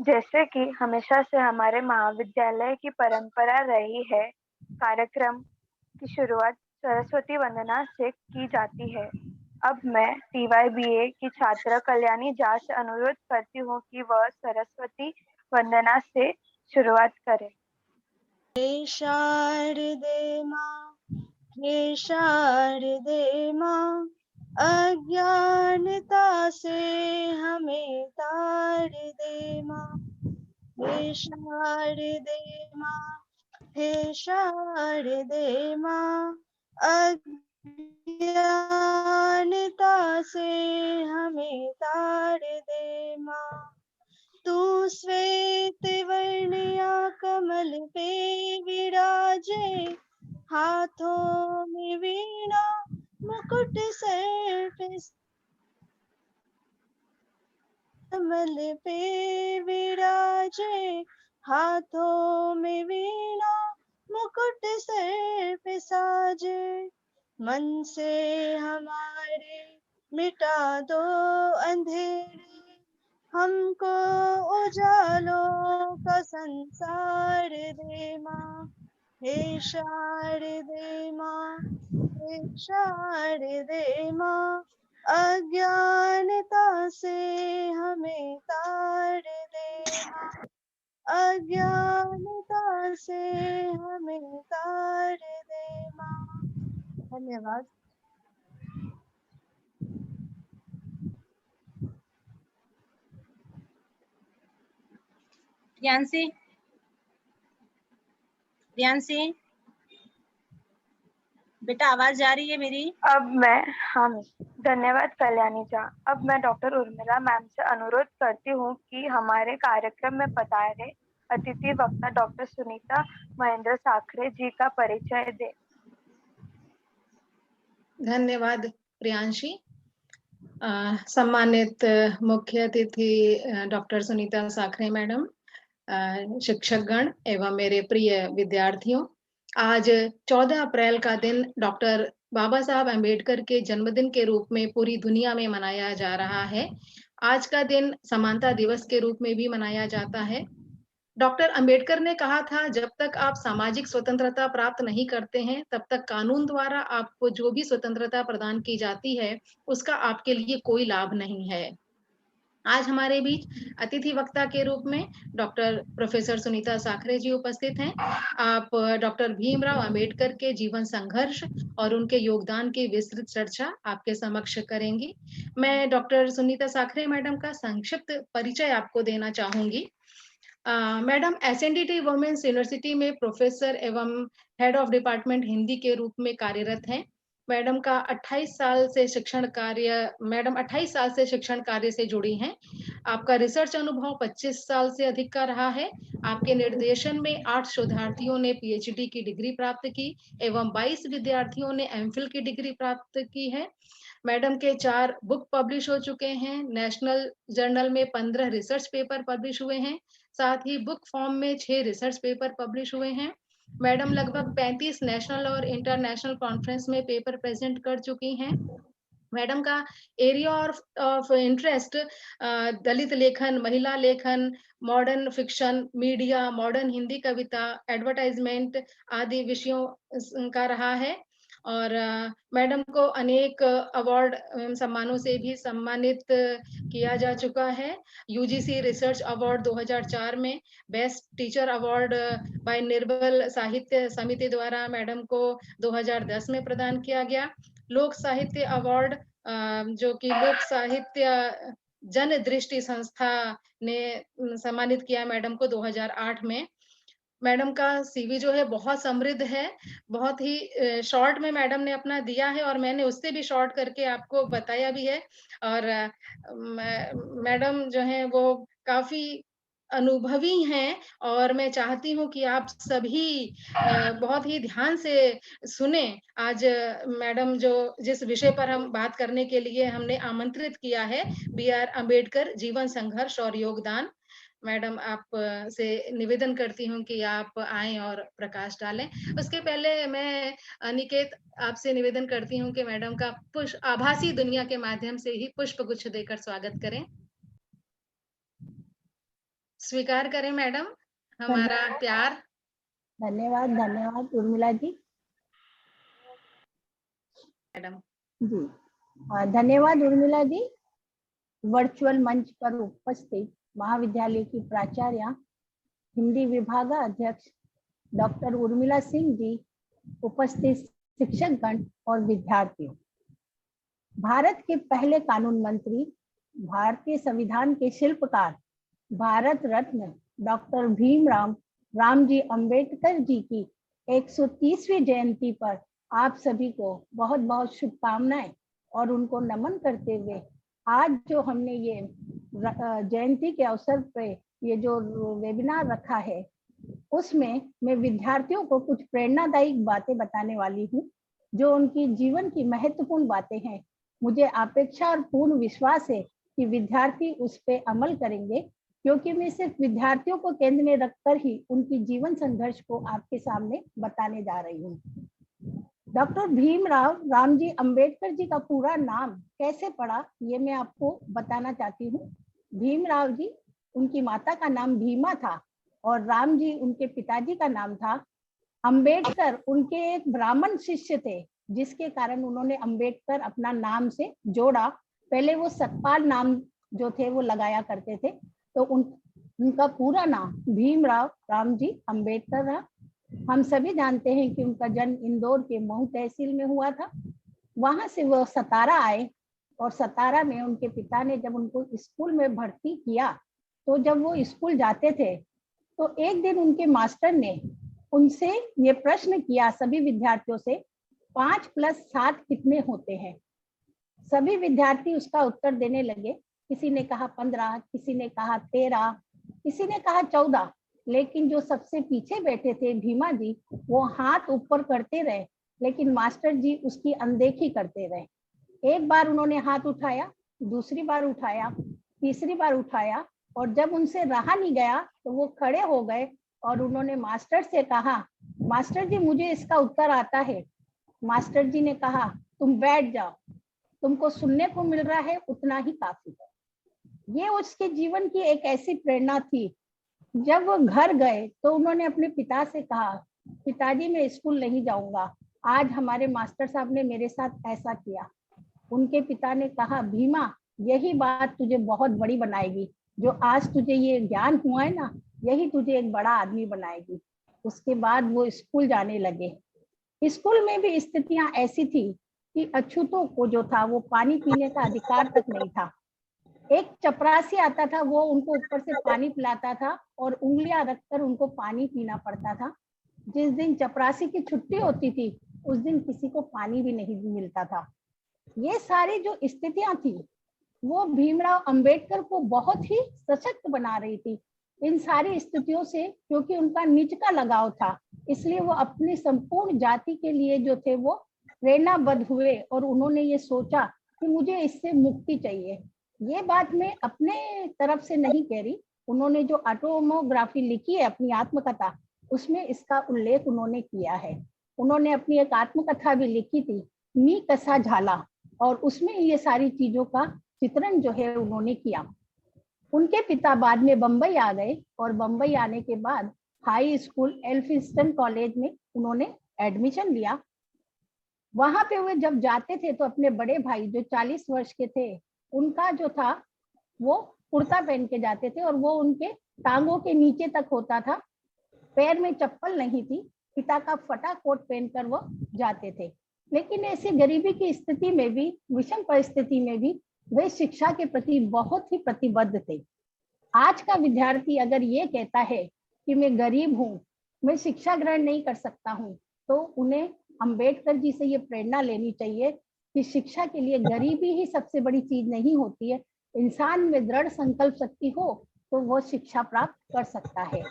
जैसे कि हमेशा से हमारे महाविद्यालय की परंपरा रही है, कार्यक्रम की शुरुआत सरस्वती वंदना से की जाती है। अब मैं टीवाईबीए की छात्रा कल्याणी झा से अनुरोध करती हूँ कि वह सरस्वती वंदना से शुरुआत करें। हे शारदे माँ, अज्ञानता से हमें तार दे माँ। हे शारदे माँ, अज्ञानता से हमें तार दे माँ। तू श्वेत वर्णिया कमल पे विराजे, हाथों में वीणा मुकुट सर पे, कमल पे विराजे, हाथों में वीणा मुकुट सर पे साजे। मन से हमारे मिटा दो अंधेरे, हमको उजालों का संसार दे माँ। हे शारदे माँ, अज्ञानता से हमें तार दे माँ। अज्ञानता से हमें तार दे माँ। धन्यवाद। प्रियांशी बेटा, आवाज जा रही है मेरी? धन्यवाद कल्याणी झा। अब मैं डॉक्टर उर्मिला मैम से अनुरोध करती हूँ कि हमारे कार्यक्रम में पधारे अतिथि वक्ता डॉक्टर सुनीता महेंद्र साखरे जी का परिचय दें। धन्यवाद प्रियांशी। सम्मानित मुख्य अतिथि डॉक्टर सुनीता साखरे मैडम, शिक्षकगण एवं मेरे प्रिय विद्यार्थियों, आज 14 अप्रैल का दिन डॉक्टर बाबा साहब अम्बेडकर के जन्मदिन के रूप में पूरी दुनिया में मनाया जा रहा है। आज का दिन समानता दिवस के रूप में भी मनाया जाता है। डॉक्टर अंबेडकर ने कहा था, जब तक आप सामाजिक स्वतंत्रता प्राप्त नहीं करते हैं, तब तक कानून द्वारा आपको जो भी स्वतंत्रता प्रदान की जाती है, उसका आपके लिए कोई लाभ नहीं है। आज हमारे बीच अतिथि वक्ता के रूप में डॉक्टर प्रोफेसर सुनीता साखरे जी उपस्थित हैं। आप डॉक्टर भीमराव अंबेडकर के जीवन संघर्ष और उनके योगदान की विस्तृत चर्चा आपके समक्ष करेंगी। मैं डॉक्टर सुनीता साखरे मैडम का संक्षिप्त परिचय आपको देना चाहूंगी। मैडम एसएनडीटी वुमेन्स यूनिवर्सिटी में प्रोफेसर एवं हेड ऑफ डिपार्टमेंट हिंदी के रूप में कार्यरत हैं। मैडम 28 साल से शिक्षण कार्य से जुड़ी हैं। आपका रिसर्च अनुभव 25 साल से अधिक का रहा है। आपके निर्देशन में 8 शोधार्थियों ने पीएचडी की डिग्री प्राप्त की एवं 22 विद्यार्थियों ने एमफिल की डिग्री प्राप्त की है। मैडम के 4 बुक पब्लिश हो चुके हैं। नेशनल जर्नल में 15 रिसर्च पेपर पब्लिश हुए हैं। साथ ही बुक फॉर्म में 6 रिसर्च पेपर पब्लिश हुए हैं। मैडम लगभग 35 नेशनल और इंटरनेशनल कॉन्फ्रेंस में पेपर प्रेजेंट कर चुकी हैं। मैडम का एरिया ऑफ इंटरेस्ट दलित लेखन, महिला लेखन, modern fiction, media, modern Hindi कविता, एडवर्टाइजमेंट आदि विषयों का रहा है। और मैडम को अनेक अवार्ड सम्मानों से भी सम्मानित किया जा चुका है। यूजीसी रिसर्च अवार्ड 2004 में, बेस्ट टीचर अवार्ड बाय निर्बल साहित्य समिति द्वारा मैडम को 2010 में प्रदान किया गया। लोक साहित्य अवार्ड जो कि लोक साहित्य जन दृष्टि संस्था ने सम्मानित किया मैडम को 2008 में। मैडम का सीवी जो है बहुत समृद्ध है, बहुत ही शॉर्ट में मैडम ने अपना दिया है और मैंने उससे भी शॉर्ट करके आपको बताया भी है। और मैडम जो है वो काफी अनुभवी हैं और मैं चाहती हूँ कि आप सभी बहुत ही ध्यान से सुने। आज मैडम जो जिस विषय पर हम बात करने के लिए हमने आमंत्रित किया है, BR अम्बेडकर जीवन संघर्ष और योगदान। मैडम आप से निवेदन करती हूँ कि आप आएं और प्रकाश डालें। उसके पहले मैं अनिकेत आपसे निवेदन करती हूँ कि मैडम का आभासी दुनिया के माध्यम से ही पुष्प गुच्छ देकर स्वागत करें। स्वीकार करें मैडम हमारा प्यार। धन्यवाद, धन्यवाद उर्मिला जी। मैडम जी धन्यवाद उर्मिला जी। वर्चुअल मंच पर उपस्थित महाविद्यालय की प्राचार्य, हिंदी विभाग अध्यक्ष डॉक्टर उर्मिला सिंह जी, उपस्थित शिक्षकगण और विद्यार्थियों, भारत के पहले कानून मंत्री, भारतीय संविधान के शिल्पकार, भारत रत्न डॉक्टर भीमराव रामजी अंबेडकर जी की 130वीं जयंती पर आप सभी को बहुत बहुत शुभकामनाएं और उनको नमन करते हुए आज जो हमने ये जयंती के अवसर पे ये जो वेबिनार रखा है, उसमें मैं विद्यार्थियों को कुछ प्रेरणादायी बातें बताने वाली हूँ, जो उनकी जीवन की महत्वपूर्ण बातें हैं। मुझे अपेक्षा और पूर्ण विश्वास है कि विद्यार्थी उस पर अमल करेंगे, क्योंकि मैं सिर्फ विद्यार्थियों को केंद्र में रखकर ही उनकी जीवन संघर्ष को आपके सामने बताने जा रही हूँ। डॉक्टर भीमराव रामजी अंबेडकर जी का पूरा नाम कैसे पड़ा, ये मैं आपको बताना चाहती हूँ। भीमराव जी, उनकी माता का नाम भीमा था और राम जी उनके पिताजी का नाम था। अंबेडकर उनके एक ब्राह्मण शिष्य थे, जिसके कारण उन्होंने अंबेडकर अपना नाम से जोड़ा। पहले वो सतपाल नाम जो थे वो लगाया करते थे, तो उनका पूरा नाम भीमराव रामजी अंबेडकर रहा। हम सभी जानते हैं कि उनका जन्म इंदौर के महू तहसील में हुआ था। वहां से वो सतारा आए और सतारा में उनके पिता ने जब उनको स्कूल में भर्ती किया, तो जब वो स्कूल जाते थे तो एक दिन उनके मास्टर ने उनसे ये प्रश्न किया, सभी विद्यार्थियों से, 5 + 7 कितने होते हैं? सभी विद्यार्थी उसका उत्तर देने लगे। किसी ने कहा 15, किसी ने कहा 13, किसी ने कहा 14, लेकिन जो सबसे पीछे बैठे थे भीमा जी, वो हाथ ऊपर करते रहे, लेकिन मास्टर जी उसकी अनदेखी करते रहे। एक बार उन्होंने हाथ उठाया, दूसरी बार उठाया, तीसरी बार उठाया, और जब उनसे रहा नहीं गया तो वो खड़े हो गए और उन्होंने मास्टर से कहा, मास्टर जी मुझे इसका उत्तर आता है। मास्टर जी ने कहा, तुम बैठ जाओ, तुमको सुनने को मिल रहा है उतना ही काफी है। ये उसके जीवन की एक ऐसी प्रेरणा थी। जब वो घर गए तो उन्होंने अपने पिता से कहा, पिताजी मैं स्कूल नहीं जाऊंगा, आज हमारे मास्टर साहब ने मेरे साथ ऐसा किया। उनके पिता ने कहा, भीमा यही बात तुझे बहुत बड़ी बनाएगी, जो आज तुझे ये ज्ञान हुआ है ना, यही तुझे एक बड़ा आदमी बनाएगी। उसके बाद वो स्कूल जाने लगे। स्कूल में भी स्थितियां ऐसी थी कि अछूतों को जो था वो पानी पीने का अधिकार तक नहीं था। एक चपरासी आता था, वो उनको ऊपर से पानी पिलाता था और उंगलियां रखकर उनको पानी पीना पड़ता था। जिस दिन चपरासी की छुट्टी होती थी, उस दिन किसी को पानी भी नहीं मिलता था। ये सारी जो स्थितियां थी, वो भीमराव अंबेडकर को बहुत ही सशक्त बना रही थी। इन सारी स्थितियों से, क्योंकि उनका निज का लगाव था, इसलिए वो अपनी संपूर्ण जाति के लिए जो थे वो प्रेरणाबद्ध हुए और उन्होंने ये सोचा कि मुझे इससे मुक्ति चाहिए। ये बात मैं अपने तरफ से नहीं कह रही, उन्होंने जो ऑटोमोग्राफी लिखी है अपनी आत्मकथा, उसमें इसका उल्लेख उन्होंने किया है। उन्होंने अपनी एक आत्मकथा भी लिखी थी, मी कसा झाला, और उसमें ये सारी चीजों का चित्रण जो है उन्होंने किया। उनके पिता बाद में बम्बई आ गए और बम्बई आने के बाद हाई स्कूल एल्फिंस्टन कॉलेज में उन्होंने एडमिशन लिया। वहां पे वे जब जाते थे तो अपने बड़े भाई जो 40 वर्ष के थे, उनका जो था वो कुर्ता पहन के जाते थे और वो उनके टांगों के नीचे तक होता था, पैर में चप्पल नहीं थी। पिता का फटा कोट पहनकर वो जाते थे। लेकिन ऐसी गरीबी की स्थिति में भी, विषम परिस्थिति में भी, वे शिक्षा के प्रति बहुत ही प्रतिबद्ध थे। आज का विद्यार्थी अगर ये कहता है कि मैं गरीब हूँ, मैं शिक्षा ग्रहण नहीं कर सकता हूँ, तो उन्हें अंबेडकर जी से ये प्रेरणा लेनी चाहिए कि शिक्षा के लिए गरीबी ही सबसे बड़ी चीज नहीं होती है। इंसान में दृढ़ संकल्प शक्ति हो तो वो शिक्षा प्राप्त कर सकता है।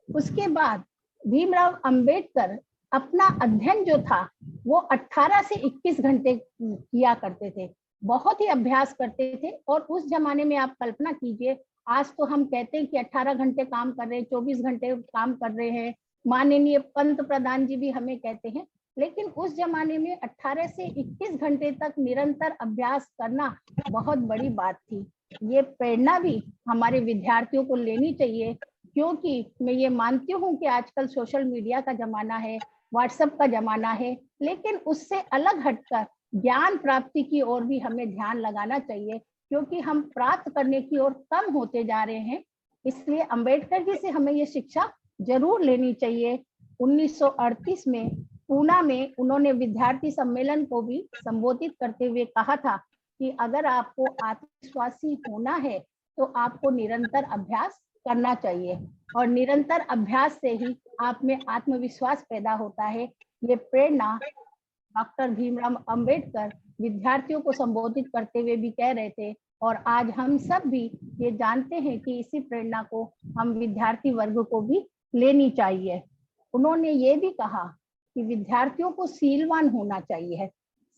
उसके बाद भीमराव अंबेडकर अपना अध्ययन जो था वो 18 से 21 घंटे किया करते थे, बहुत ही अभ्यास करते थे। और उस जमाने में आप कल्पना कीजिए, आज तो हम कहते हैं कि 18 घंटे काम कर रहे हैं, 24 घंटे काम कर रहे हैं, माननीय पंत प्रधान जी भी हमें कहते हैं। लेकिन उस जमाने में 18 से 21 घंटे तक निरंतर अभ्यास करना बहुत बड़ी बात थी। ये प्रेरणा भी हमारे विद्यार्थियों को लेनी चाहिए क्योंकि मैं ये मानती हूँ कि आजकल सोशल मीडिया का जमाना है, व्हाट्सएप का जमाना है, लेकिन उससे अलग हटकर ज्ञान प्राप्ति की ओर भी हमें ध्यान लगाना चाहिए, क्योंकि हम प्राप्त करने की ओर कम होते जा रहे हैं। इसलिए अंबेडकर जी से हमें ये शिक्षा जरूर लेनी चाहिए। 1938 में पूना में उन्होंने विद्यार्थी सम्मेलन को भी संबोधित करते हुए कहा था कि अगर आपको आत्मविश्वासी होना है तो आपको निरंतर अभ्यास करना चाहिए, और निरंतर अभ्यास से ही आप में आत्मविश्वास पैदा होता है। ये प्रेरणा डॉक्टर भीमराव अंबेडकर विद्यार्थियों को संबोधित करते हुए भी कह रहे थे, और आज हम सब भी ये जानते हैं कि इसी प्रेरणा को हम विद्यार्थी वर्ग को भी लेनी चाहिए। उन्होंने ये भी कहा कि विद्यार्थियों को सीलवान होना चाहिए।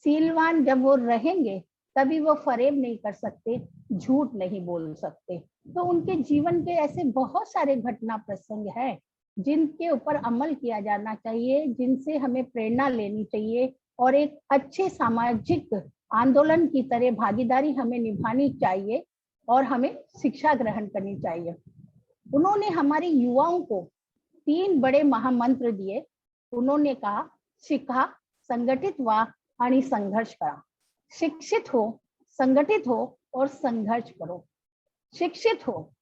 सीलवान जब वो रहेंगे तभी वो फरेब नहीं कर सकते, झूठ नहीं बोल सकते। तो उनके जीवन के ऐसे बहुत सारे घटना प्रसंग हैं जिनके ऊपर अमल किया जाना चाहिए, जिनसे हमें प्रेरणा लेनी चाहिए, और एक अच्छे सामाजिक आंदोलन की तरह भागीदारी हमें निभानी चाहिए और हमें शिक्षा ग्रहण करनी चाहिए। उन्होंने हमारे युवाओं को 3 बड़े महामंत्र दिए। उन्होंने कहा, शिक्षा, संगठित व्हा आणि संघर्ष करा। शिक्षित हो, संगठित हो और संघर्ष करो। शिक्षित हो,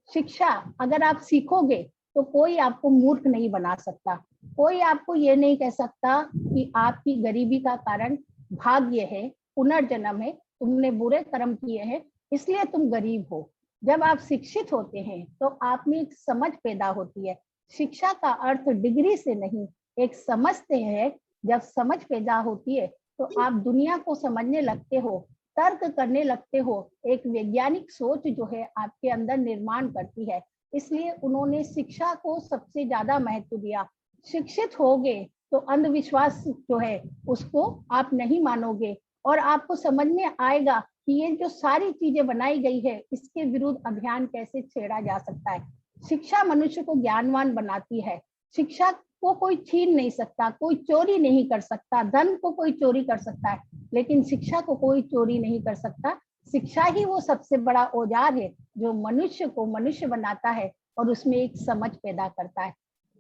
शिक्षा अगर आप सीखोगे तो कोई आपको मूर्ख नहीं बना सकता। कोई आपको ये नहीं कह सकता कि आपकी गरीबी का कारण भाग्य है, पुनर्जन्म है, तुमने बुरे कर्म किए हैं इसलिए तुम गरीब हो। जब आप शिक्षित होते हैं तो आप में एक समझ पैदा होती है। शिक्षा का अर्थ डिग्री से नहीं, एक समझ से है। जब समझ पैदा होती है तो आप दुनिया को समझने लगते हो, तर्क करने लगते हो, एक वैज्ञानिक सोच जो है आपके अंदर निर्माण करती है। इसलिए उन्होंने शिक्षा को सबसे ज्यादा महत्व दिया। शिक्षित होगे तो अंधविश्वास जो है उसको आप नहीं मानोगे, और आपको समझ में आएगा कि ये जो सारी चीजें बनाई गई है इसके विरुद्ध अभियान कैसे छेड़ा जा सकता है। शिक्षा मनुष्य को ज्ञानवान बनाती है। शिक्षा को कोई छीन नहीं सकता, कोई चोरी नहीं कर सकता। धन को कोई चोरी कर सकता है लेकिन शिक्षा को कोई चोरी नहीं कर सकता। शिक्षा ही वो सबसे बड़ा औजार है जो मनुष्य को मनुष्य बनाता है और उसमें एक समझ पैदा करता है।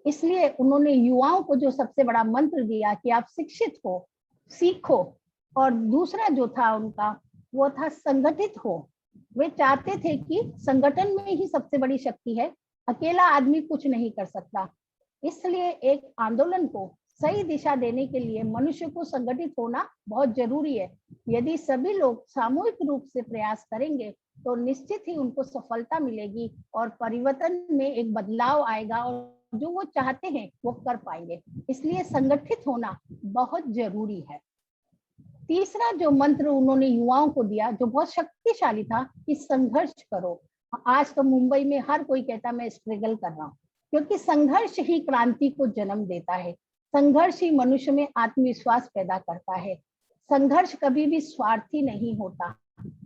इसलिए उन्होंने युवाओं को जो सबसे बड़ा मंत्र दिया कि आप शिक्षित हो, सीखो, और दूसरा जो था उनका वो था संगठित हो। वे चाहते थे कि संगठन में ही सबसे बड़ी शक्ति है, अकेला आदमी कुछ नहीं कर सकता। इसलिए एक आंदोलन को सही दिशा देने के लिए मनुष्य को संगठित होना बहुत जरूरी है। यदि सभी लोग सामूहिक रूप से प्रयास करेंगे तो निश्चित ही उनको सफलता मिलेगी और परिवर्तन में एक बदलाव आएगा, और जो वो चाहते हैं वो कर पाएंगे। इसलिए संगठित होना बहुत जरूरी है। तीसरा जो मंत्र उन्होंने युवाओं को दिया जो बहुत शक्तिशाली था कि संघर्ष करो। आज तो मुंबई में हर कोई कहता मैं स्ट्रगल कर रहा हूँ, क्योंकि संघर्ष ही क्रांति को जन्म देता है। संघर्ष ही मनुष्य में आत्मविश्वास पैदा करता है। संघर्ष कभी भी स्वार्थी नहीं होता,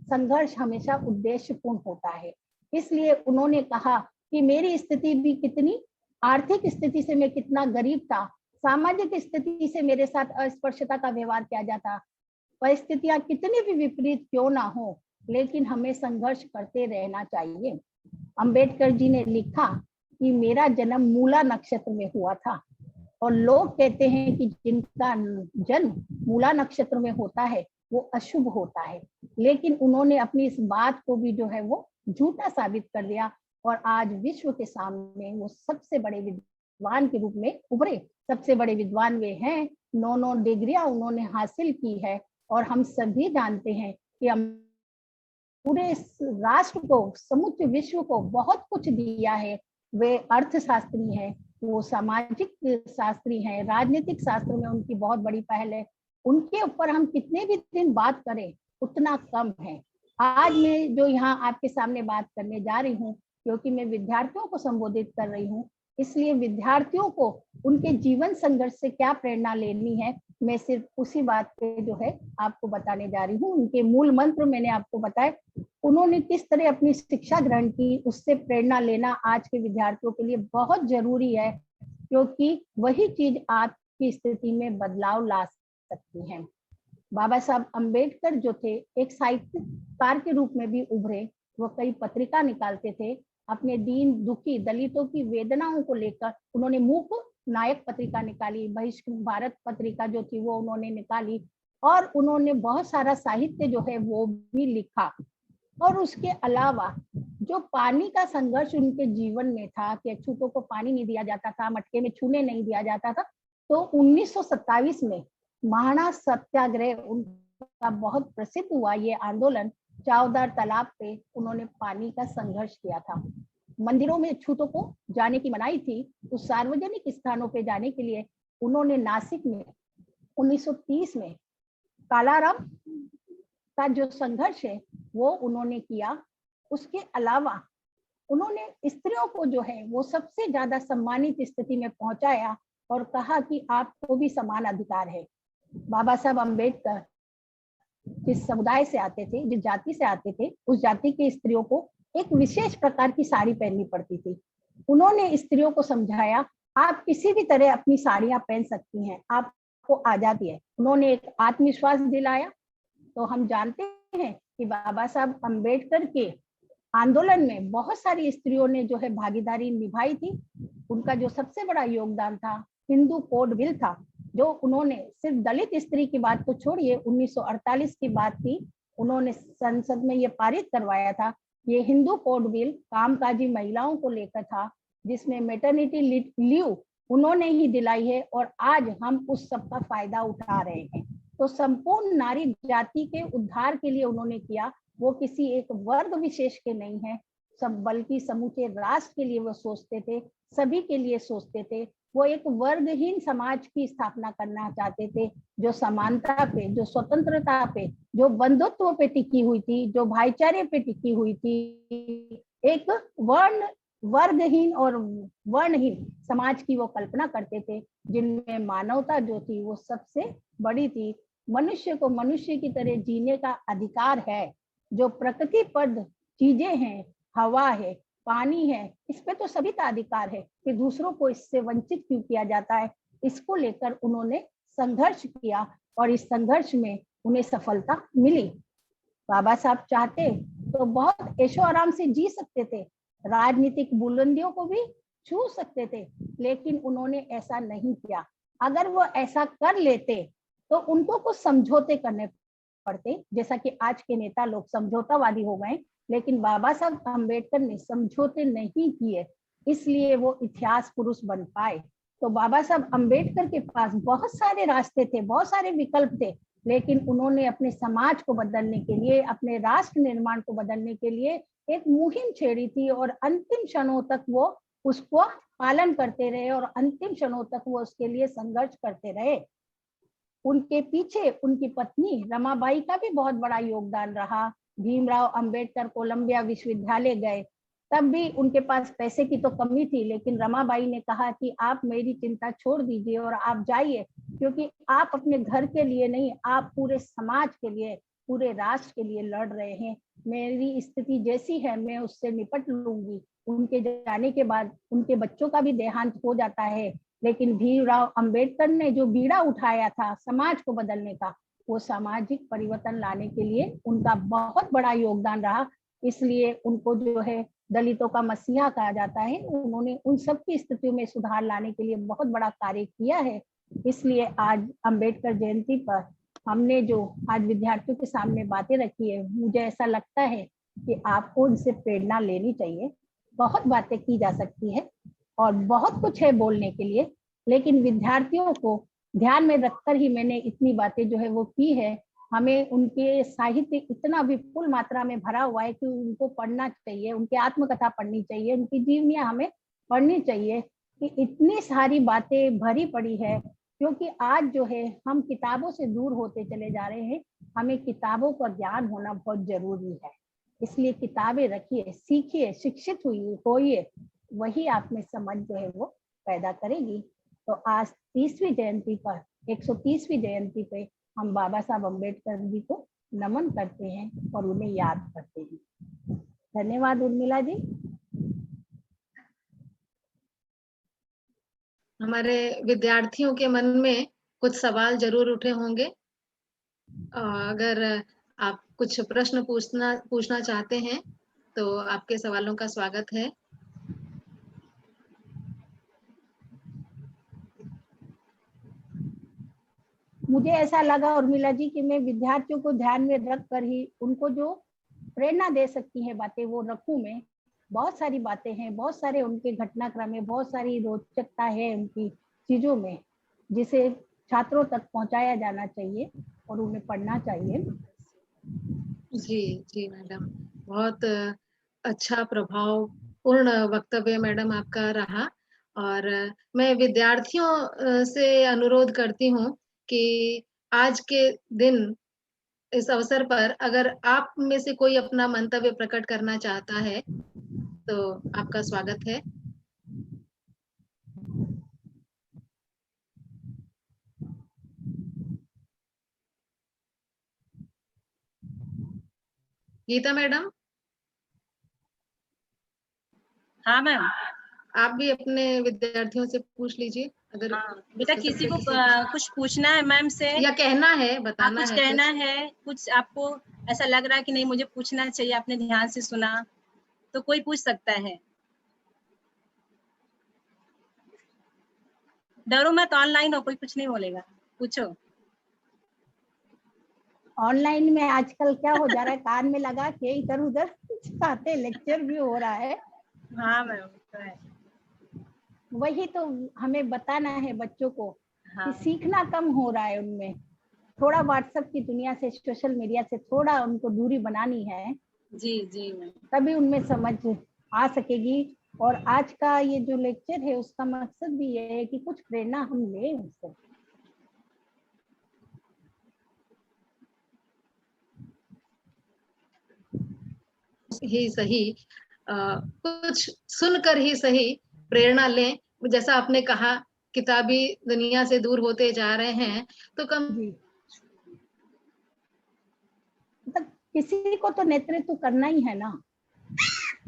संघर्ष हमेशा उद्देश्यपूर्ण होता है। इसलिए उन्होंने कहा कि मेरी स्थिति भी कितनी, आर्थिक स्थिति से मैं कितना गरीब था, सामाजिक स्थिति से मेरे साथ अस्पृश्यता का व्यवहार किया जाता, परिस्थितियां कितनी भी विपरीत क्यों ना हो, लेकिन हमें संघर्ष करते रहना चाहिए। अंबेडकर जी ने लिखा कि मेरा जन्म मूला नक्षत्र में हुआ था, और लोग कहते हैं कि जिनका जन्म मूला नक्षत्र में होता है वो अशुभ होता है, लेकिन उन्होंने अपनी इस बात को भी जो है वो झूठा साबित कर दिया, और आज विश्व के सामने वो सबसे बड़े विद्वान के रूप में उभरे। सबसे बड़े विद्वान वे हैं, 9 डिग्रियां उन्होंने हासिल की है, और हम सभी जानते हैं कि हम पूरे राष्ट्र को, समुद्र विश्व को बहुत कुछ दिया है। वे अर्थशास्त्री हैं, वो सामाजिक शास्त्री हैं, राजनीतिक शास्त्र में उनकी बहुत बड़ी पहल है। उनके ऊपर हम कितने भी दिन बात करें उतना कम है। आज मैं जो यहाँ आपके सामने बात करने जा रही हूँ, क्योंकि मैं विद्यार्थियों को संबोधित कर रही हूँ, इसलिए विद्यार्थियों को उनके जीवन संघर्ष से क्या प्रेरणा लेनी है, मैं सिर्फ उसी बात पे जो है आपको बताने जा रही हूँ। उनके मूल मंत्र मैंने आपको बताए, उन्होंने किस तरह अपनी शिक्षा ग्रहण की, उससे प्रेरणा लेना आज के विद्यार्थियों के लिए बहुत जरूरी है, क्योंकि वही चीज आपकी स्थिति में बदलाव ला सकती है। बाबा साहब अम्बेडकर जो थे एक साहित्यकार के रूप में भी उभरे। वो कई पत्रिका निकालते थे, अपने दीन दुखी दलितों की वेदनाओं को लेकर उन्होंने मूक नायक पत्रिका निकाली, बहिष्कृत भारत पत्रिका जो थी वो उन्होंने निकाली, और उन्होंने बहुत सारा साहित्य जो है वो भी लिखा। और उसके अलावा जो पानी का संघर्ष उनके जीवन में था कि अछूतों को पानी नहीं दिया जाता था, मटके में छूने नहीं दिया जाता था, तो 1927 में महाना सत्याग्रह उनका बहुत प्रसिद्ध हुआ। ये आंदोलन चावदार तालाब पे उन्होंने पानी का संघर्ष किया था। मंदिरों में छूतों को जाने की मनाही थी, उस सार्वजनिक स्थानों पे जाने के लिए उन्होंने नासिक में 1930 में कालाराम का जो संघर्ष है वो उन्होंने किया। उसके अलावा उन्होंने स्त्रियों को जो है वो सबसे ज्यादा सम्मानित स्थिति में पहुंचाया और कहा कि आपको भी समान अधिकार है। बाबा साहब अम्बेडकर जिस समुदाय से आते थे, जिस जाति से आते थे, उस जाति की स्त्रियों को एक विशेष प्रकार की साड़ी पहननी पड़ती थी। उन्होंने स्त्रियों को समझाया आप किसी भी तरह अपनी साड़ियां पहन सकती हैं, आपको आजादी है। उन्होंने एक आत्मविश्वास दिलाया। तो हम जानते हैं कि बाबा साहब अम्बेडकर के आंदोलन में बहुत सारी स्त्रियों ने जो है भागीदारी निभाई थी। उनका जो सबसे बड़ा योगदान था हिंदू कोड बिल था, जो उन्होंने सिर्फ दलित स्त्री की बात तो छोड़िए, 1948 की बात थी, उन्होंने संसद में ये पारित करवाया था। ये हिंदू कोड बिल कामकाजी महिलाओं को लेकर था, जिसमें मैटरनिटी लीव उन्होंने ही दिलाई है और आज हम उस सब का फायदा उठा रहे हैं। तो संपूर्ण नारी जाति के उद्धार के लिए उन्होंने किया। वो किसी एक वर्ग विशेष के नहीं है, सब बल्कि समूचे राष्ट्र के लिए वो सोचते थे, सभी के लिए सोचते थे। वो एक वर्गहीन समाज की स्थापना करना चाहते थे, जो समानता पे, जो स्वतंत्रता पे, जो बंधुत्व पे टिकी हुई थी, जो भाईचारे पे टिकी हुई थी। एक वर्गहीन और वर्णहीन समाज की वो कल्पना करते थे, जिनमें मानवता जो थी वो सबसे बड़ी थी। मनुष्य को मनुष्य की तरह जीने का अधिकार है। जो प्रकृति पर चीजें हैं, हवा है, पानी है, इस पे तो सभी का अधिकार है, कि दूसरों को इससे वंचित क्यों किया जाता है। इसको लेकर उन्होंने संघर्ष किया और इस संघर्ष में उन्हें सफलता मिली। बाबा साहब चाहते तो बहुत ऐशो आराम से जी सकते थे, राजनीतिक बुलंदियों को भी छू सकते थे, लेकिन उन्होंने ऐसा नहीं किया। अगर वो ऐसा कर लेते तो उनको कुछ समझौते करने पड़ते, जैसा कि आज के नेता लोग समझौतावादी हो गए। लेकिन बाबा साहब अम्बेडकर ने समझौते नहीं किए, इसलिए वो इतिहास पुरुष बन पाए। तो बाबा साहब अम्बेडकर के पास बहुत सारे रास्ते थे, बहुत सारे विकल्प थे, लेकिन उन्होंने अपने समाज को बदलने के लिए, अपने राष्ट्र निर्माण को बदलने के लिए एक मुहिम छेड़ी थी और अंतिम क्षणों तक वो उसको पालन करते रहे और अंतिम क्षणों तक वो उसके लिए संघर्ष करते रहे। उनके पीछे उनकी पत्नी रमाबाई का भी बहुत बड़ा योगदान रहा। भीमराव अंबेडकर कोलंबिया विश्वविद्यालय गए, तब भी उनके पास पैसे की तो कमी थी, लेकिन रमाबाई ने कहा कि आप मेरी चिंता छोड़ दीजिए और आप जाइए, क्योंकि आप अपने घर के लिए नहीं, आप पूरे समाज के लिए, पूरे राष्ट्र के लिए लड़ रहे हैं। मेरी स्थिति जैसी है मैं उससे निपट लूंगी। उनके जाने के बाद उनके बच्चों का भी देहांत हो जाता है, लेकिन भीमराव अंबेडकर ने जो बीड़ा उठाया था समाज को बदलने का, वो सामाजिक परिवर्तन लाने के लिए उनका बहुत बड़ा योगदान रहा। इसलिए उनको जो है दलितों का मसीहा कहा जाता है। उन्होंने उन सब की स्थितियों में सुधार लाने के लिए बहुत बड़ा कार्य किया है। इसलिए आज अंबेडकर जयंती पर हमने जो आज विद्यार्थियों के सामने बातें रखी है, मुझे ऐसा लगता है कि आपको उनसे प्रेरणा लेनी चाहिए। बहुत बातें की जा सकती है और बहुत कुछ है बोलने के लिए, लेकिन विद्यार्थियों को ध्यान में रखकर ही मैंने इतनी बातें जो है वो की है। हमें उनके साहित्य इतना विपुल मात्रा में भरा हुआ है कि उनको पढ़ना चाहिए, उनकी आत्मकथा पढ़नी चाहिए, उनकी जीवनियां हमें पढ़नी चाहिए, कि इतनी सारी बातें भरी पड़ी है। क्योंकि आज जो है हम किताबों से दूर होते चले जा रहे हैं, हमें किताबों का ज्ञान होना बहुत जरूरी है। इसलिए किताबें रखिए, सीखिए, शिक्षित होइए, वही आप में समझ जो है वो पैदा करेगी। तो आज 30वीं जयंती पर, 130वीं जयंती पे हम बाबा साहब अम्बेडकर जी को नमन करते हैं और उन्हें याद करते हैं। धन्यवाद उर्मिला जी। हमारे विद्यार्थियों के मन में कुछ सवाल जरूर उठे होंगे। अगर आप कुछ प्रश्न पूछना चाहते हैं तो आपके सवालों का स्वागत है। मुझे ऐसा लगा उर्मिला जी कि मैं विद्यार्थियों को ध्यान में रख कर ही उनको जो प्रेरणा दे सकती है बातें वो रखूं मैं। बहुत सारी बातें हैं, बहुत सारे उनके घटनाक्रम है, बहुत सारी रोचकता है उनकी चीजों में, जिसे छात्रों तक पहुंचाया जाना चाहिए और उन्हें पढ़ना चाहिए। जी जी मैडम, बहुत अच्छा प्रभावपूर्ण वक्तव्य मैडम आपका रहा। और मैं विद्यार्थियों से अनुरोध करती हूँ कि आज के दिन इस अवसर पर अगर आप में से कोई अपना मंतव्य प्रकट करना चाहता है तो आपका स्वागत है। गीता मैडम, हाँ मैम। आप भी अपने विद्यार्थियों से पूछ लीजिए अगर हाँ बेटा, हो किसी सकता को है, किसी कुछ पूछना है मैम से या कहना है, हाँ, बताना कुछ है कहना कुछ। है, कुछ आपको ऐसा लग रहा है कि नहीं मुझे पूछना चाहिए, आपने ध्यान से सुना, तो कोई पूछ सकता है। डरो मत, ऑनलाइन हो, कोई कुछ नहीं बोलेगा, पूछो। ऑनलाइन में आजकल क्या हो जा रहा है, कान में लगा के इधर उधर जाते, लेक्चर भी हो रहा है। हाँ मैम, तो है। वही तो हमें बताना है बच्चों को हाँ कि सीखना कम हो रहा है उनमें, थोड़ा व्हाट्सएप की दुनिया से, सोशल मीडिया से थोड़ा उनको दूरी बनानी है, जी जी मैम। तभी उनमें समझ आ सकेगी। और आज का ये जो लेक्चर है उसका मकसद भी ये है कि कुछ प्रेरणा हम लें उससे। ही सही, कुछ सुनकर ही सही प्रेरणा लें। जैसा आपने कहा, किताबी दुनिया से दूर होते जा रहे हैं, तो कम जी, मतलब किसी को तो नेतृत्व करना ही है ना,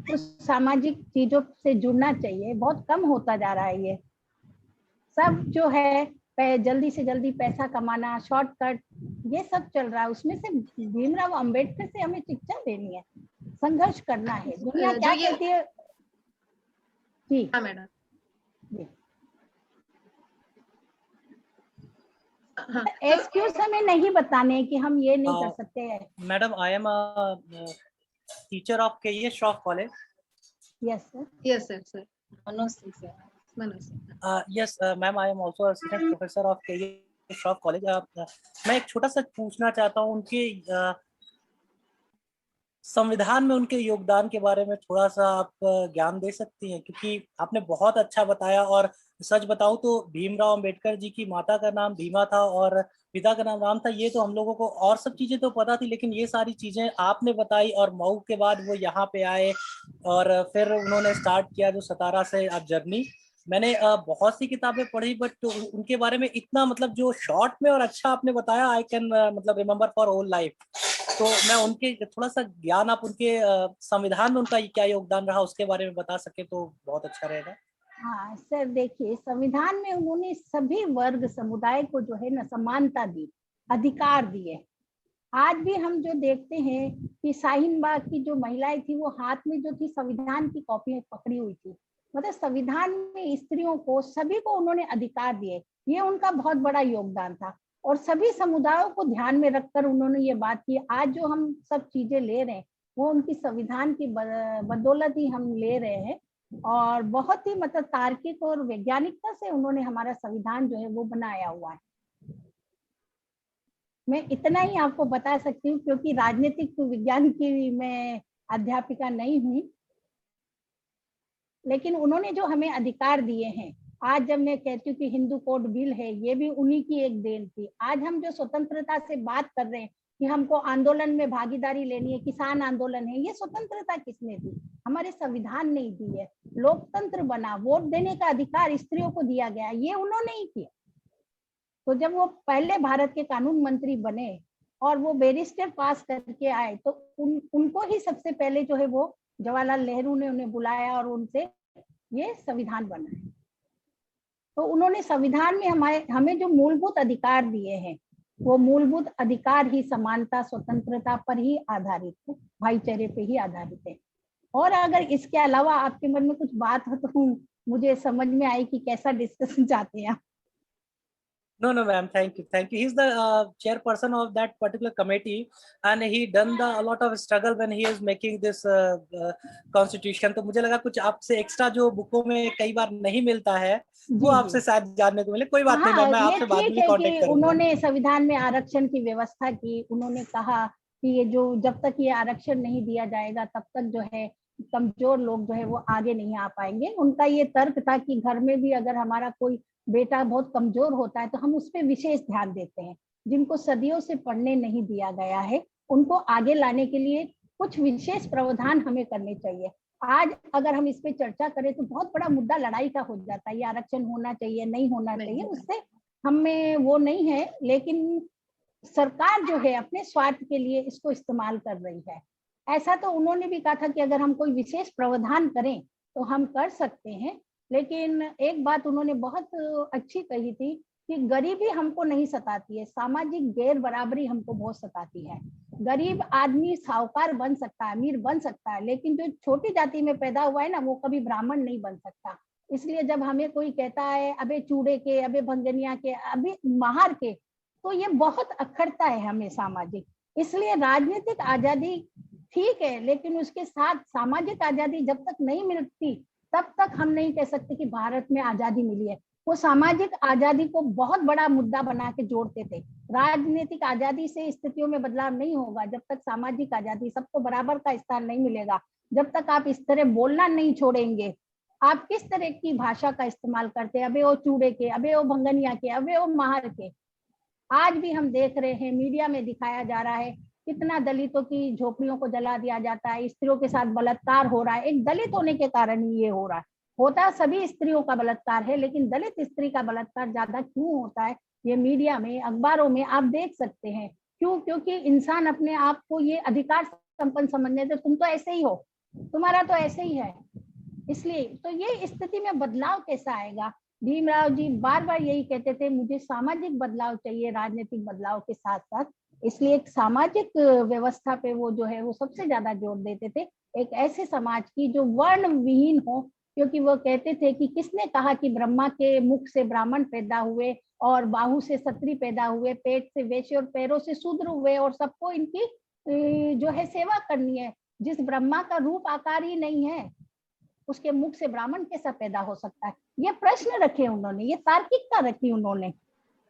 तो सामाजिक चीजों से जुड़ना चाहिए। बहुत कम होता जा रहा है ये सब जो है, जल्दी से जल्दी पैसा कमाना, शॉर्टकट, ये सब चल रहा है। उसमें से भीमराव अंबेडकर से हमें शिक्षा लेनी है, संघर्ष करना है। दुनिया जो क्या ये, कहती है जी हाँ मैडम, जी, हाँ एक्सक्यूज हमें नहीं बताने कि हम ये नहीं कर सकते हैं। Madam, I am teacher of KES Shroff College. Yes sir. Yes sir, sir Manoj Singh से। Manoj. Yes, ma'am, I am also assistant professor of KES Shroff College. मैं एक छोटा सा पूछना चाहता हूँ उनके संविधान में उनके योगदान के बारे में थोड़ा सा आप ज्ञान दे सकती हैं, क्योंकि आपने बहुत अच्छा बताया। और सच बताऊं तो भीमराव अंबेडकर जी की माता का नाम भीमा था और पिता का नाम राम था, ये तो हम लोगों को और सब चीजें तो पता थी, लेकिन ये सारी चीजें आपने बताई। और मऊ के बाद वो यहाँ पे आए और फिर उन्होंने स्टार्ट किया जो 17 से अब जर्नी। मैंने बहुत सी किताबें पढ़ी, बट उनके बारे में इतना मतलब जो शॉर्ट में और अच्छा आपने बताया, आई कैन मतलब रिमेम्बर फॉर होल लाइफ। तो मैं उनके थोड़ा सा ज्ञान, आप उनके संविधान में उनका क्या योगदान रहा उसके बारे में बता सके तो बहुत अच्छा रहेगा। हाँ सर, देखिए संविधान में उन्होंने सभी वर्ग समुदाय को जो है ना समानता दी, अधिकार दिए। आज भी हम जो देखते हैं कि शाहीन बाग की जो महिलाएं थी वो हाथ में जो थी संविधान की कॉपी पकड़ी हुई थी। मतलब संविधान में स्त्रियों को, सभी को उन्होंने अधिकार दिए, ये उनका बहुत बड़ा योगदान था। और सभी समुदायों को ध्यान में रखकर उन्होंने ये बात की। आज जो हम सब चीजें ले रहे हैं वो उनकी संविधान की बदौलत ही हम ले रहे हैं। और बहुत ही मतलब तार्किक और वैज्ञानिकता से उन्होंने हमारा संविधान जो है वो बनाया हुआ है। मैं इतना ही आपको बता सकती हूँ, क्योंकि राजनीतिक विज्ञान की मैं अध्यापिका नहीं हूँ, लेकिन उन्होंने जो हमें अधिकार दिए हैं, आज जब मैं कहती हूँ कि हिंदू कोड बिल है, ये भी उन्हीं की एक देन थी। आज हम जो स्वतंत्रता से बात कर रहे हैं कि हमको आंदोलन में भागीदारी लेनी है, किसान आंदोलन है, ये स्वतंत्रता किसने दी? हमारे संविधान ने दी है। लोकतंत्र बना, वोट देने का अधिकार स्त्रियों को दिया गया, ये उन्होंने ही किया। तो जब वो पहले भारत के कानून मंत्री बने और वो बैरिस्टर पास करके आए, तो उनको ही सबसे पहले जो है वो जवाहरलाल नेहरू ने उन्हें बुलाया और उनसे ये संविधान बना है। तो उन्होंने संविधान में हमें जो मूलभूत अधिकार दिए हैं, वो मूलभूत अधिकार ही समानता, स्वतंत्रता पर ही आधारित है, भाईचारे पे ही आधारित है। और अगर इसके अलावा आपके मन में कुछ बात हो तो मुझे समझ में आई कि कैसा डिस्कशन चाहते हैं आप। No, no, ma'am. Thank you. Thank you. He's the chairperson of that particular committee, and he done a lot of struggle when he is making this constitution. तो मुझे लगा कुछ आपसे एक्स्ट्रा जो बुकों में कई बार नहीं मिलता है वो आपसे शायद जानने को मिले। कोई बात नहीं, मैं आपसे बाद में कांटेक्ट करूंगा। उन्होंने संविधान में आरक्षण की व्यवस्था की। उन्होंने कहा कि ये जो जब तक ये आरक्षण नहीं दिया जाएगा तब तक जो है कमजोर लोग जो है वो आगे नहीं आ पाएंगे। उनका ये तर्क था कि घर में भी अगर हमारा कोई बेटा बहुत कमजोर होता है तो हम उस पर विशेष ध्यान देते हैं। जिनको सदियों से पढ़ने नहीं दिया गया है उनको आगे लाने के लिए कुछ विशेष प्रावधान हमें करने चाहिए। आज अगर हम इस पे चर्चा करें तो बहुत बड़ा मुद्दा लड़ाई का हो जाता है, ये आरक्षण होना चाहिए नहीं होना चाहिए, उससे हमें वो नहीं है। लेकिन सरकार जो है अपने स्वार्थ के लिए इसको इस्तेमाल कर रही है। ऐसा तो उन्होंने भी कहा था कि अगर हम कोई विशेष प्रावधान करें तो हम कर सकते हैं। लेकिन एक बात उन्होंने बहुत अच्छी कही थी कि गरीबी हमको नहीं सताती है, सामाजिक गैर बराबरी हमको बहुत सताती है। गरीब आदमी साहूकार बन सकता है, अमीर बन सकता है, लेकिन जो छोटी जाति में पैदा हुआ है ना वो कभी ब्राह्मण नहीं बन सकता। इसलिए जब हमें कोई कहता है अबे चूड़े के, अबे भंगनिया के, अबे महार के, तो ये बहुत अखरता है हमें सामाजिक। इसलिए राजनीतिक आजादी ठीक है, लेकिन उसके साथ सामाजिक आजादी जब तक नहीं मिलती तब तक हम नहीं कह सकते कि भारत में आजादी मिली है। वो सामाजिक आजादी को बहुत बड़ा मुद्दा बना के जोड़ते थे। राजनीतिक आजादी से स्थितियों में बदलाव नहीं होगा जब तक सामाजिक आजादी, सबको बराबर का स्थान नहीं मिलेगा, जब तक आप इस तरह बोलना नहीं छोड़ेंगे। आप किस तरह की भाषा का इस्तेमाल करते हैं, अबे वो चूड़े के, अबे वो भंगनिया के, अबे वो महार के। आज भी हम देख रहे हैं मीडिया में दिखाया जा रहा है कितना दलितों की झोपड़ियों को जला दिया जाता है, स्त्रियों के साथ बलात्कार हो रहा है। एक दलित होने के कारण ही ये हो रहा है। होता सभी स्त्रियों का बलात्कार है, लेकिन दलित स्त्री का बलात्कार ज्यादा क्यों होता है ये मीडिया में, अखबारों में आप देख सकते हैं। क्यों? क्योंकि इंसान अपने आप को ये अधिकार संपन्न समझने से, तुम तो ऐसे ही हो, तुम्हारा तो ऐसे ही है। इसलिए तो ये स्थिति में बदलाव कैसा आएगा? भीमराव जी बार बार यही कहते थे, मुझे सामाजिक बदलाव चाहिए राजनीतिक बदलाव के साथ साथ। इसलिए एक सामाजिक व्यवस्था पे वो जो है वो सबसे ज्यादा जोर देते थे, एक ऐसे समाज की जो वर्ण विहीन हो। क्योंकि वो कहते थे कि किसने कहा कि ब्रह्मा के मुख से ब्राह्मण पैदा हुए और बाहु से क्षत्रिय पैदा हुए, पेट से वैश्य और पैरों से शूद्र हुए और सबको इनकी जो है सेवा करनी है। जिस ब्रह्मा का रूप आकार ही नहीं है उसके मुख से ब्राह्मण कैसा पैदा हो सकता है? ये प्रश्न रखे उन्होंने, ये तार्किकता रखी उन्होंने,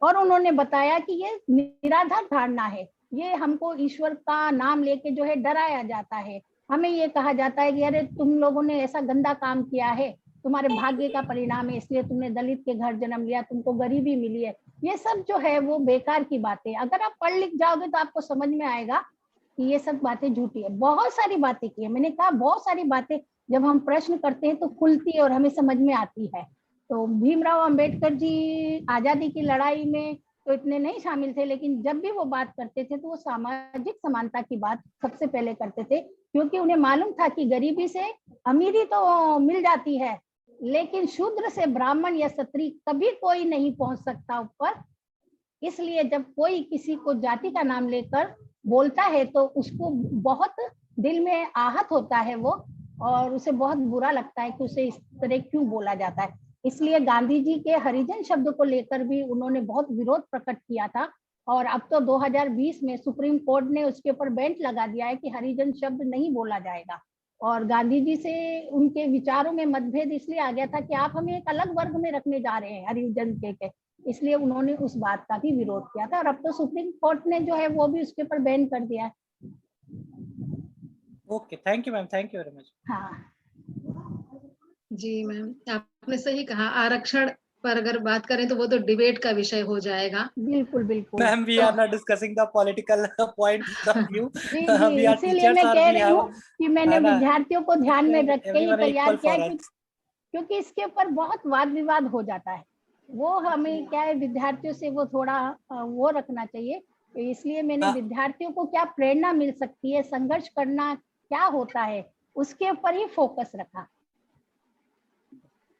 और उन्होंने बताया कि ये निराधार धारणा है। ये हमको ईश्वर का नाम लेके जो है डराया जाता है। हमें ये कहा जाता है कि अरे तुम लोगों ने ऐसा गंदा काम किया है, तुम्हारे भाग्य का परिणाम है, इसलिए तुमने दलित के घर जन्म लिया, तुमको गरीबी मिली है। ये सब जो है वो बेकार की बातें। अगर आप पढ़ लिख जाओगे तो आपको समझ में आएगा कि ये सब बातें झूठी है। बहुत सारी बातें की है, मैंने कहा बहुत सारी बातें जब हम प्रश्न करते हैं तो खुलती है और हमें समझ में आती है। तो भीमराव अंबेडकर जी आजादी की लड़ाई में तो इतने नहीं शामिल थे, लेकिन जब भी वो बात करते थे तो वो सामाजिक समानता की बात सबसे पहले करते थे। क्योंकि उन्हें मालूम था कि गरीबी से अमीरी तो मिल जाती है, लेकिन शूद्र से ब्राह्मण या क्षत्रिय कभी कोई नहीं पहुंच सकता ऊपर। इसलिए जब कोई किसी को जाति का नाम लेकर बोलता है तो उसको बहुत दिल में आहत होता है वो, और उसे बहुत बुरा लगता है कि उसे इस तरह क्यों बोला जाता है। इसलिए गांधी जी के हरिजन शब्द को लेकर भी उन्होंने बहुत विरोध प्रकट किया था, और अब तो 2020 में सुप्रीम कोर्ट ने उसके ऊपर बेंच लगा दिया है कि हरिजन शब्द नहीं बोला जाएगा। और गांधी जी से उनके विचारों में मतभेद इसलिए आ गया था कि आप हमें एक अलग वर्ग में रखने जा रहे हैं हरिजन के, इसलिए उन्होंने उस बात का भी विरोध किया था। और अब तो सुप्रीम कोर्ट ने जो है वो भी उसके ऊपर बैन कर दिया है। Okay, thank you ma'am, thank you very much. हाँ जी मैम, आपने सही कहा। आरक्षण पर अगर बात करें तो वो तो डिबेट का विषय हो जाएगा। बिल्कुल बिल्कुल। Ma'am, we are not discussing the political points of view. जी, इसीलिए मैं कह रही हूँ कि मैंने विद्यार्थियों को ध्यान में रख के ही तैयार किया है, क्योंकि इसके ऊपर बहुत वाद विवाद हो जाता है। वो हमें क्या है, विद्यार्थियों से वो थोड़ा वो रखना चाहिए। इसलिए मैंने विद्यार्थियों को क्या प्रेरणा मिल सकती है, संघर्ष करना क्या होता है, उसके ऊपर ही फोकस रखा।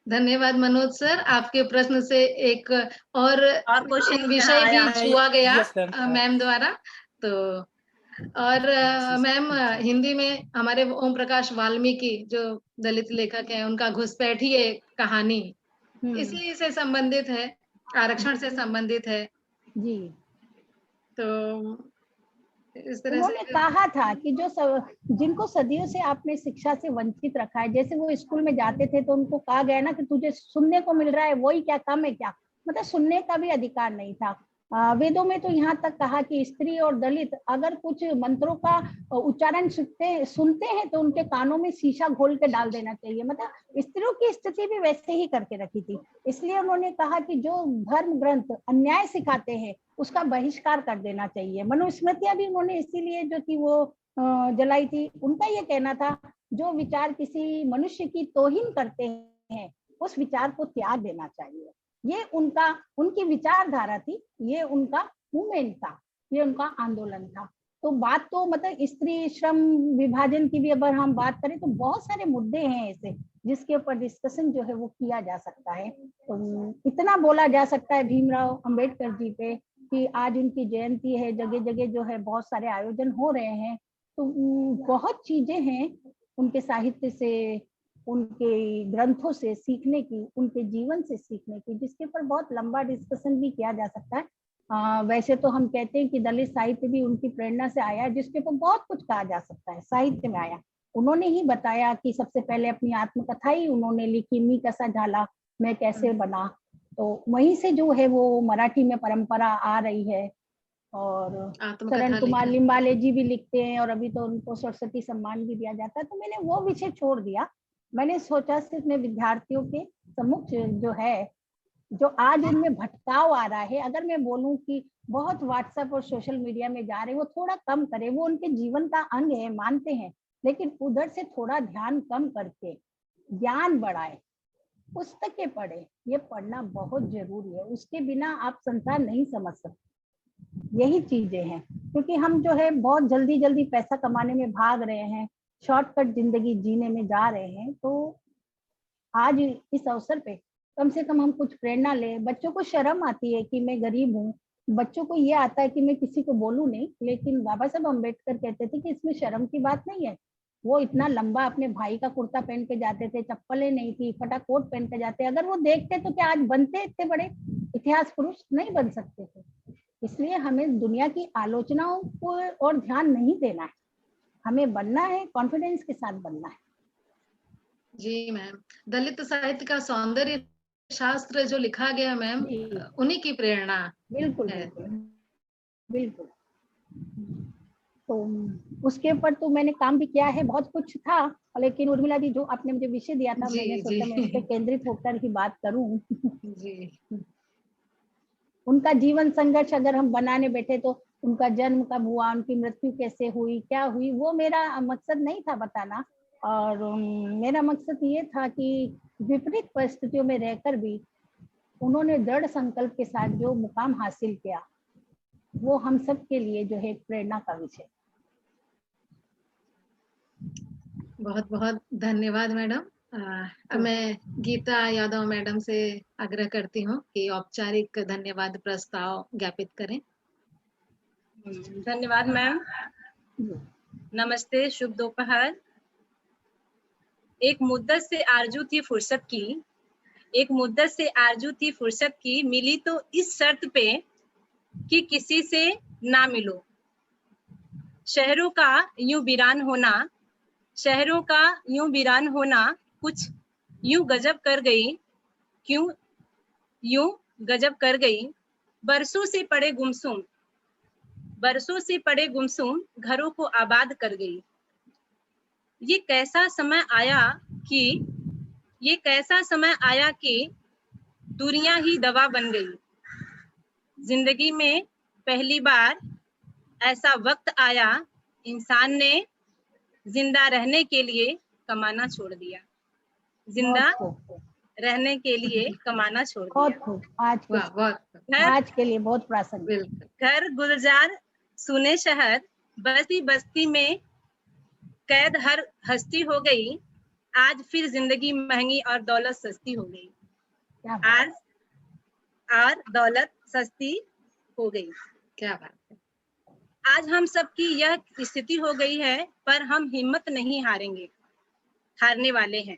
धन्यवाद मनोज सर, आपके प्रश्न से एक और क्वेश्चन विषय भी छुआ गया मैम द्वारा। तो और मैम, हिंदी में हमारे ओम प्रकाश वाल्मीकि जो दलित लेखक हैं, उनका घुसपैठिए कहानी इसी से संबंधित है। आरक्षण से संबंधित है। जी, तो इस तरह उन्होंने से कहा था कि जिनको सदियों से आपने शिक्षा से वंचित रखा है, जैसे वो स्कूल में जाते थे तो उनको कहा गया ना कि तुझे सुनने को मिल रहा है, वही क्या कम है क्या, मतलब सुनने का भी अधिकार नहीं था। वेदों में तो यहाँ तक कहा कि स्त्री और दलित अगर कुछ मंत्रों का उच्चारण सुनते हैं तो उनके कानों में शीशा घोल के डाल देना चाहिए, मतलब स्त्रियों की स्थिति भी वैसे ही करके रखी थी। इसलिए उन्होंने कहा कि जो धर्म ग्रंथ अन्याय सिखाते हैं उसका बहिष्कार कर देना चाहिए। मनुस्मृतियां भी उन्होंने इसीलिए जो थी वो जलाई थी। उनका ये कहना था जो विचार किसी मनुष्य की तौहीन करते हैं उस विचार को त्याग देना चाहिए। ये उनकी विचारधारा थी, ये उनका मूवमेंट था, ये उनका आंदोलन था। तो बात तो मतलब स्त्री श्रम विभाजन की भी अगर हम बात करें तो बहुत सारे मुद्दे हैं ऐसे जिसके ऊपर डिस्कशन जो है वो किया जा सकता है। तो इतना बोला जा सकता है भीमराव अंबेडकर जी पे कि आज उनकी जयंती है, जगह जगह जो है बहुत सारे आयोजन हो रहे हैं। तो बहुत चीजें हैं उनके साहित्य से, उनके ग्रंथों से सीखने की, उनके जीवन से सीखने की, जिसके ऊपर बहुत लंबा डिस्कशन भी किया जा सकता है। वैसे तो हम कहते हैं कि दलित साहित्य भी उनकी प्रेरणा से आया, जिसके ऊपर बहुत कुछ कहा जा सकता है, साहित्य में आया। उन्होंने ही बताया कि सबसे पहले अपनी आत्मकथा ही उन्होंने लिखी, मी कसा झाला मैं कैसे बना, तो वहीं से जो है वो मराठी में परंपरा आ रही है। और शरण कुमार लिम्बाले जी भी लिखते हैं और अभी तो उनको सरस्वती सम्मान भी दिया जाता है। तो मैंने वो विषय छोड़ दिया, मैंने सोचा सिर्फ मैं विद्यार्थियों के सम्मुख जो है, जो आज उनमें भटकाव आ रहा है, अगर मैं बोलूं कि बहुत व्हाट्सएप और सोशल मीडिया में जा रहे हैं, वो थोड़ा कम करें। वो उनके जीवन का अंग है, मानते हैं, लेकिन उधर से थोड़ा ध्यान कम करके ज्ञान बढ़ाए, पुस्तकें पढ़े। ये पढ़ना बहुत जरूरी है, उसके बिना आप संसार नहीं समझ सकते। यही चीजें हैं, क्योंकि हम जो है बहुत जल्दी जल्दी पैसा कमाने में भाग रहे हैं, शॉर्टकट जिंदगी जीने में जा रहे हैं। तो आज इस अवसर पे कम से कम हम कुछ प्रेरणा ले। बच्चों को शर्म आती है कि मैं गरीब हूँ, बच्चों को ये आता है कि मैं किसी को बोलूं नहीं, लेकिन बाबा साहब अम्बेडकर कहते थे कि इसमें शर्म की बात नहीं है। वो इतना लंबा अपने भाई का कुर्ता पहन के जाते थे, चप्पलें नहीं थी, फटा कोट पहन के जाते। अगर वो देखते तो क्या आज बनते इतने बड़े इतिहास पुरुष? नहीं बन सकते थे। इसलिए हमें दुनिया की आलोचनाओं को और ध्यान नहीं देना है, हमें बनना है, कॉन्फिडेंस के साथ बनना है। जी मैम, दलित साहित्य का सौंदर्य शास्त्र जो लिखा गया मैम, उन्हीं की प्रेरणा। बिल्कुल बिल्कुल। तो उसके ऊपर तो मैंने काम भी किया है, बहुत कुछ था, लेकिन उर्मिला जी जो आपने मुझे विषय दिया था, मैंने सोचा मैं उस पर केंद्रित होकर ही बात करूं। जी। उनका जीवन संघर्ष अगर हम बनाने बैठे तो उनका जन्म कब हुआ, उनकी मृत्यु कैसे हुई, क्या हुई, वो मेरा मकसद नहीं था बताना। और मेरा मकसद ये था कि विपरीत परिस्थितियों में रहकर भी उन्होंने दृढ़ संकल्प के साथ जो मुकाम हासिल किया, वो हम सब के लिए जो है प्रेरणा का विषय। बहुत बहुत धन्यवाद मैडम। अब मैं गीता यादव मैडम से आग्रह करती हूँ कि औपचारिक धन्यवाद प्रस्ताव ज्ञापित करें। धन्यवाद मैम। नमस्ते, शुभ दोपहर। एक मुद्दत से आरजू थी फुर्सत की, एक मुद्दत से आरजू थी फुर्सत की, मिली तो इस शर्त पे कि किसी से ना मिलो। शहरों का यूं वीरान होना, शहरों का यूं वीरान होना कुछ यूं गजब कर गई, क्यों यूं गजब कर गई। बरसों से पड़े गुमसुम, बरसों से पड़े गुमसुम घरों को आबाद कर गई। ये कैसा समय आया कि, ये कैसा समय आया कि दूरियां ही दवा बन गई। जिंदगी में पहली बार ऐसा वक्त आया, इंसान ने जिंदा रहने के लिए कमाना छोड़ दिया, जिंदा रहने के लिए कमाना छोड़ दिया। आज के लिए बहुत प्रासंगिक। घर गुलजार सुने शहर, बस्ती बस्ती में कैद हर हस्ती हो गई। आज फिर जिंदगी महंगी और दौलत सस्ती हो गई। आज और दौलत सस्ती हो गई। क्या बात है। आज हम सबकी यह स्थिति हो गई है, पर हम हिम्मत नहीं हारेंगे, हारने वाले हैं।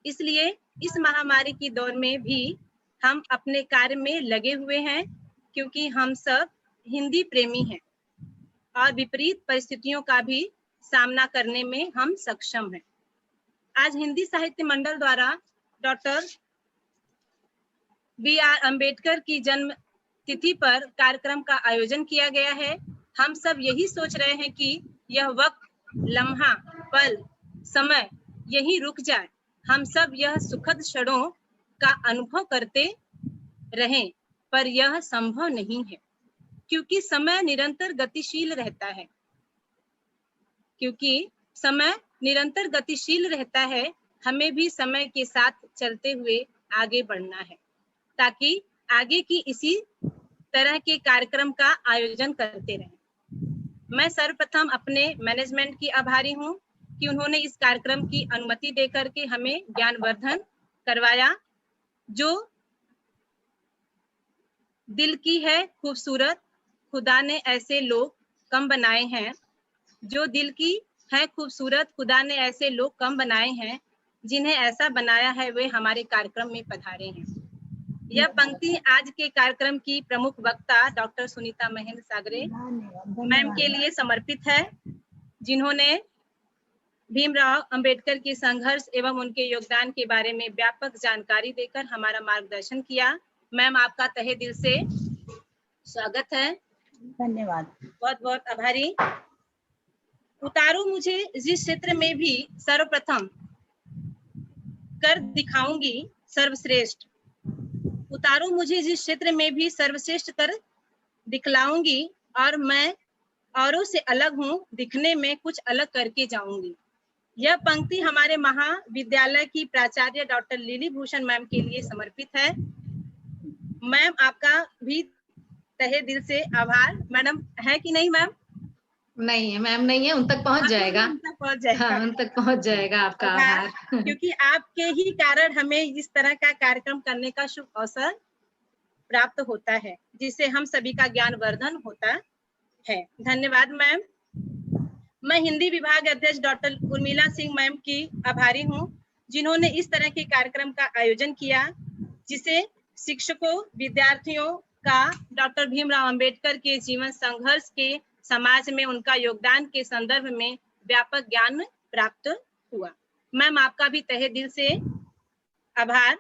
इसलिए इस महामारी की दौर में भी हम अपने कार्य में लगे हुए हैं क्योंकि हम सब हिंदी प्रेमी हैं और विपरीत परिस्थितियों का भी सामना करने में हम सक्षम हैं। आज हिंदी साहित्य मंडल द्वारा डॉक्टर B.R. अम्बेडकर की जन्म तिथि पर कार्यक्रम का आयोजन किया गया है। हम सब यही सोच रहे हैं कि यह वक्त, लम्हा, पल, समय यही रुक जाए। हम सब यह सुखद क्षणों का अनुभव करते रहें, पर यह संभव नहीं है क्योंकि समय निरंतर गतिशील रहता है। हमें भी समय के साथ चलते हुए आगे बढ़ना है ताकि आगे की इसी तरह के कार्यक्रम का आयोजन करते रहें। मैं सर्वप्रथम अपने मैनेजमेंट की आभारी हूँ कि उन्होंने इस कार्यक्रम की अनुमति देकर के हमें ज्ञानवर्धन करवाया। जो दिल की है खूबसूरत, खुदा ने ऐसे लोग कम बनाए हैं। जो दिल की है खूबसूरत, खुदा ने ऐसे लोग कम बनाए हैं। जिन्हें ऐसा बनाया है वे हमारे कार्यक्रम में पधारे हैं। यह पंक्ति आज के कार्यक्रम की प्रमुख वक्ता डॉक्टर सुनीता महेंद्र सागरे मैम के लिए समर्पित है, जिन्होंने भीमराव अंबेडकर के संघर्ष एवं उनके योगदान के बारे में व्यापक जानकारी देकर हमारा मार्गदर्शन किया। मैम, आपका तहे दिल से स्वागत है। धन्यवाद। बहुत बहुत आभारी। उतारो मुझे जिस क्षेत्र में भी सर्वप्रथम कर दिखाऊंगी सर्वश्रेष्ठ। उतारो मुझे जिस क्षेत्र में भी सर्वश्रेष्ठ कर दिखलाऊंगी और मैं औरों से अलग हूँ, दिखने में कुछ अलग करके जाऊंगी। यह पंक्ति हमारे महाविद्यालय की प्राचार्य डॉक्टर लिली भूषण मैम के लिए समर्पित है। मैम, आपका भी तहे दिल से आभार। मैडम है कि नहीं मैम? नहीं है मैम, नहीं है, उन तक पहुंच जाएगा। उन तक पहुंच जाएगा। हाँ, उन तक पहुंच जाएगा आपका आभार। क्योंकि आपके ही कारण हमें इस तरह का कार्यक्रम करने का शुभ अवसर प्राप्त होता है, जिससे हम सभी का ज्ञानवर्धन होता है। धन्यवाद मैम। मैं हिंदी विभाग अध्यक्ष डॉक्टर उर्मिला सिंह मैम की आभारी हूँ, जिन्होंने इस तरह के कार्यक्रम का आयोजन किया, जिसे शिक्षकों, विद्यार्थियों का डॉक्टर भीमराव अंबेडकर के जीवन संघर्ष के समाज में उनका योगदान के संदर्भ में व्यापक ज्ञान प्राप्त हुआ। मैम, आपका भी तहे दिल से आभार।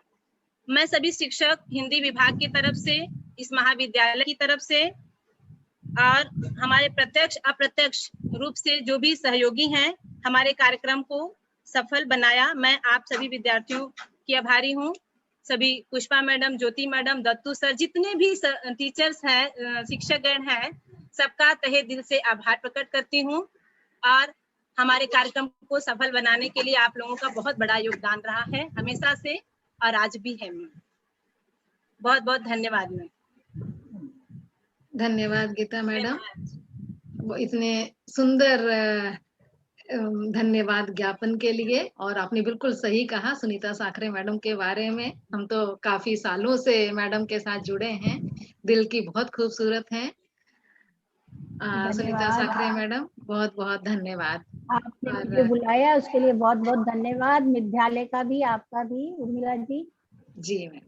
मैं सभी शिक्षक हिंदी विभाग की तरफ से, इस महाविद्यालय की तरफ से और हमारे प्रत्यक्ष अप्रत्यक्ष रूप से जो भी सहयोगी हैं हमारे कार्यक्रम को सफल बनाया, मैं आप सभी विद्यार्थियों की आभारी हूँ। सभी पुष्पा मैडम, ज्योति मैडम, दत्तू सर, जितने भी टीचर्स हैं, शिक्षकगण हैं, सबका तहे दिल से आभार प्रकट करती हूँ। और हमारे कार्यक्रम को सफल बनाने के लिए आप लोगों का बहुत बड़ा योगदान रहा है हमेशा से और आज भी है। बहुत बहुत धन्यवाद मैम। धन्यवाद गीता मैडम, वो इतने सुंदर धन्यवाद ज्ञापन के लिए। और आपने बिल्कुल सही कहा सुनीता साखरे मैडम के बारे में। हम तो काफी सालों से मैडम के साथ जुड़े हैं, दिल की बहुत खूबसूरत हैं। सुनीता साखरे मैडम, बहुत बहुत धन्यवाद। आपने मुझे बुलाया उसके लिए बहुत बहुत धन्यवाद। विद्यालय का भी, आपका भी उर्मिला जी। जी मैम।